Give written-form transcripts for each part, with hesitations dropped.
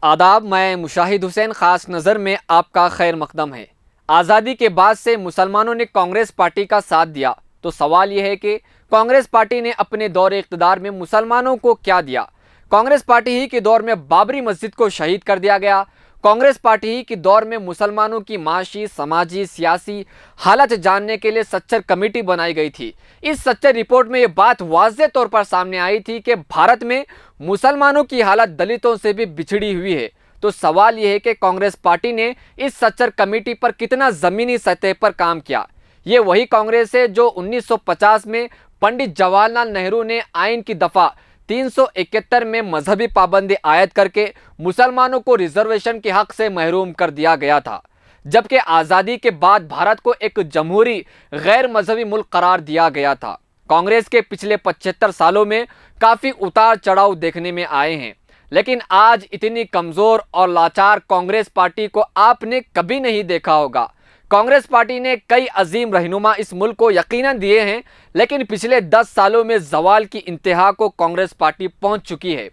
आदाब, मैं मुशाहिद हुसैन ख़ास नज़र में आपका खैर मकदम है। आज़ादी के बाद से मुसलमानों ने कांग्रेस पार्टी का साथ दिया, तो सवाल यह है कि कांग्रेस पार्टी ने अपने दौर इक़्तिदार में मुसलमानों को क्या दिया। कांग्रेस पार्टी ही के दौर में बाबरी मस्जिद को शहीद कर दिया गया। कांग्रेस पार्टी ही के दौर में मुसलमानों की माशी, समाजी, सियासी हालत जानने के लिए सच्चर कमेटी बनाई गई थी। इस सच्चर रिपोर्ट में ये बात वाज़ेह तौर पर सामने आई थी कि भारत में मुसलमानों की हालत दलितों से भी बिछड़ी हुई है। तो सवाल यह है कि कांग्रेस पार्टी ने इस सच्चर कमेटी पर कितना ज़मीनी सतह पर काम किया। ये वही कांग्रेस है जो 1950 में पंडित जवाहरलाल नेहरू ने आइन की दफ़ा 371 में मजहबी पाबंदी आयद करके मुसलमानों को रिजर्वेशन के हक से महरूम कर दिया गया था, जबकि आज़ादी के बाद भारत को एक जमहूरी गैर मजहबी मुल्क करार दिया गया था। कांग्रेस के पिछले 75 सालों में काफ़ी उतार चढ़ाव देखने में आए हैं, लेकिन आज इतनी कमज़ोर और लाचार कांग्रेस पार्टी को आपने कभी नहीं देखा होगा। कांग्रेस पार्टी ने कई अजीम रहनुमा इस मुल्क को यकीनन दिए हैं, लेकिन पिछले 10 सालों में ज़वाल की इंतहा को कांग्रेस पार्टी पहुंच चुकी है।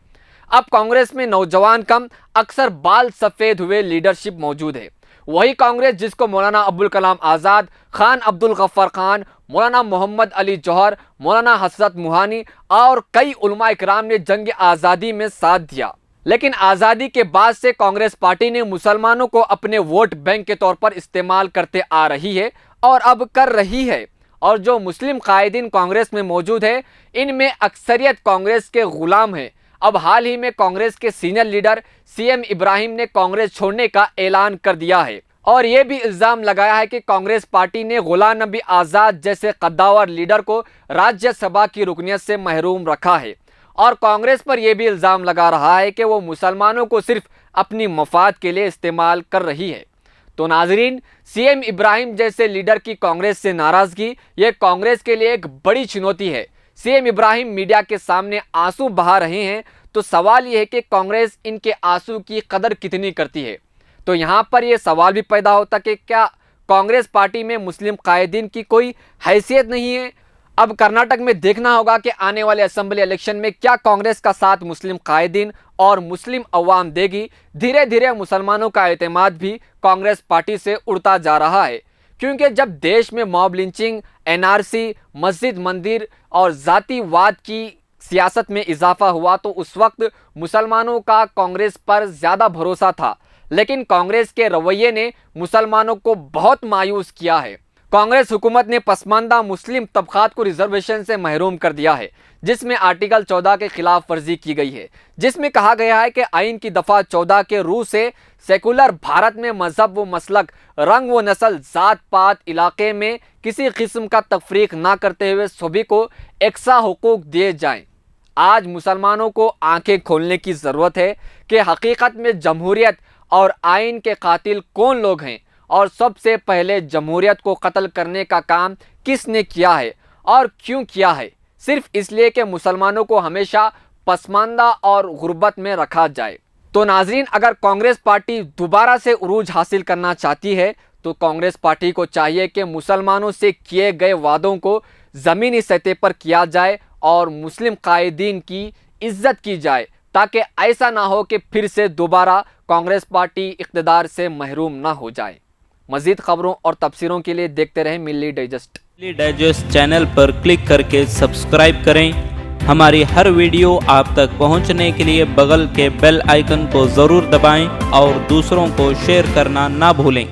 अब कांग्रेस में नौजवान कम, अक्सर बाल सफ़ेद हुए लीडरशिप मौजूद है। वही कांग्रेस जिसको मौलाना अबुल कलाम आज़ाद, खान अब्दुल गफ्फार खान, मौलाना मोहम्मद अली जौहर, मौलाना हसरत मुहानी और कई उलमा इकराम ने जंग आज़ादी में साथ दिया। लेकिन आज़ादी के बाद से कांग्रेस पार्टी ने मुसलमानों को अपने वोट बैंक के तौर पर इस्तेमाल करते आ रही है और अब कर रही है। और जो मुस्लिम कायदीन कांग्रेस में मौजूद है, इनमें अक्सरियत कांग्रेस के गुलाम हैं। अब हाल ही में कांग्रेस के सीनियर लीडर सीएम इब्राहिम ने कांग्रेस छोड़ने का ऐलान कर दिया है और ये भी इल्ज़ाम लगाया है कि कांग्रेस पार्टी ने गुलाम नबी आज़ाद जैसे कद्दावर लीडर को राज्यसभा की रुकनियत से महरूम रखा है। और कांग्रेस पर यह भी इल्ज़ाम लगा रहा है कि वो मुसलमानों को सिर्फ अपनी मफाद के लिए इस्तेमाल कर रही है। तो नाजरीन, सीएम इब्राहिम जैसे लीडर की कांग्रेस से नाराज़गी ये कांग्रेस के लिए एक बड़ी चुनौती है। सीएम इब्राहिम मीडिया के सामने आंसू बहा रहे हैं, तो सवाल ये है कि कांग्रेस इनके आंसू की कदर कितनी करती है। तो यहाँ पर यह सवाल भी पैदा होता कि क्या कांग्रेस पार्टी में मुस्लिम कायदीन की कोई हैसियत नहीं है। अब कर्नाटक में देखना होगा कि आने वाले असेंबली इलेक्शन में क्या कांग्रेस का साथ मुस्लिम कायदीन और मुस्लिम अवाम देगी। धीरे धीरे मुसलमानों का एतमाद भी कांग्रेस पार्टी से उड़ता जा रहा है, क्योंकि जब देश में मॉब लिंचिंग, एनआरसी, मस्जिद मंदिर और जातिवाद की सियासत में इजाफा हुआ तो उस वक्त मुसलमानों का कांग्रेस पर ज़्यादा भरोसा था। लेकिन कांग्रेस के रवैये ने मुसलमानों को बहुत मायूस किया है। कांग्रेस हुकूमत ने पसमानदा मुस्लिम तबकात को रिजर्वेशन से महरूम कर दिया है, जिसमें आर्टिकल 14 के खिलाफ वर्जी की गई है, जिसमें कहा गया है कि आइन की दफ़ा 14 के रूह से सेकुलर भारत में मजहब व मसलक, रंग व नस्ल, ज़ात पात, इलाके में किसी किस्म का तफरीक ना करते हुए सभी को एकसा हुकूक दिए जाएं। आज मुसलमानों को आंखें खोलने की ज़रूरत है कि हकीकत में जमहूरियत और आइन के कातिल कौन लोग हैं और सबसे पहले जमहूरियत को कत्ल करने का काम किसने किया है और क्यों किया है। सिर्फ इसलिए कि मुसलमानों को हमेशा पसमानदा और गुर्बत में रखा जाए। तो नाजरीन, अगर कांग्रेस पार्टी दोबारा से उरूज हासिल करना चाहती है तो कांग्रेस पार्टी को चाहिए कि मुसलमानों से किए गए वादों को ज़मीनी सतह पर किया जाए और मुस्लिम कायदीन की इज्जत की जाए, ताकि ऐसा ना हो कि फिर से दोबारा कांग्रेस पार्टी इक़्तिदार से महरूम ना हो जाए। मज़ीद खबरों और तफसीरों के लिए देखते रहें मिल्ली डाइजेस्ट। मिल्ली डाइजेस्ट चैनल पर क्लिक करके सब्सक्राइब करें। हमारी हर वीडियो आप तक पहुंचने के लिए बगल के बेल आइकन को ज़रूर दबाएं और दूसरों को शेयर करना ना भूलें।